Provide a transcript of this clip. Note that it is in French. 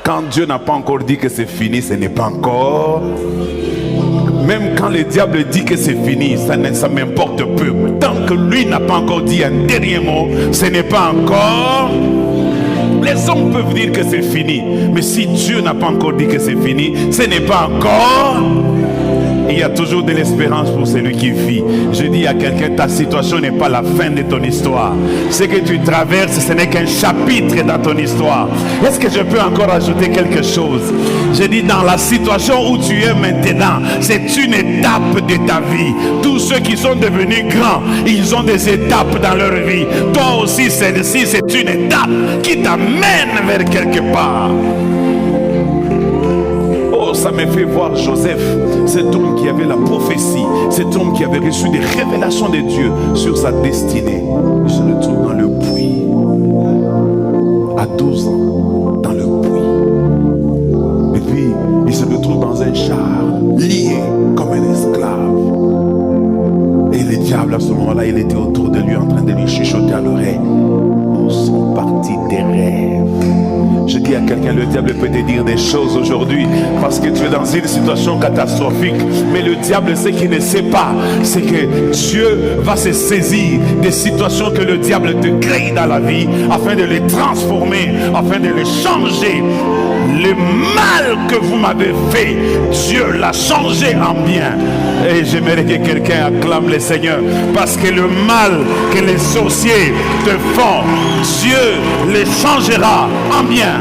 Quand Dieu n'a pas encore dit que c'est fini, ce n'est pas encore. Même quand le diable dit que c'est fini, ça m'importe peu. Tant que lui n'a pas encore dit un dernier mot, ce n'est pas encore. Les hommes peuvent dire que c'est fini, mais si Dieu n'a pas encore dit que c'est fini, ce n'est pas encore. Il y a toujours de l'espérance pour celui qui vit. Je dis à quelqu'un, ta situation n'est pas la fin de ton histoire. Ce que tu traverses, ce n'est qu'un chapitre dans ton histoire. Est-ce que je peux encore ajouter quelque chose? Je dis, dans la situation où tu es maintenant, c'est une étape de ta vie. Tous ceux qui sont devenus grands, ils ont des étapes dans leur vie. Toi aussi, celle-ci, c'est une étape qui t'amène vers quelque part. Ça me fait voir Joseph, cet homme qui avait la prophétie, cet homme qui avait reçu des révélations de Dieu sur sa destinée. Il se retrouve dans le puits, à 12 ans, dans le puits. Et puis, il se retrouve dans un char, lié comme un esclave. Et le diable, à ce moment-là, il était autour de lui, en train de lui chuchoter à l'oreille. Où sont partis tes rêves? Je dis à quelqu'un, le diable peut te dire des choses aujourd'hui parce que tu es dans une situation catastrophique. Mais le diable, ce qu'il ne sait pas, c'est que Dieu va se saisir des situations que le diable te crée dans la vie afin de les transformer, afin de les changer. Le mal que vous m'avez fait, Dieu l'a changé en bien. Et j'aimerais que quelqu'un acclame le Seigneur, parce que le mal que les sorciers te font, Dieu les changera en bien.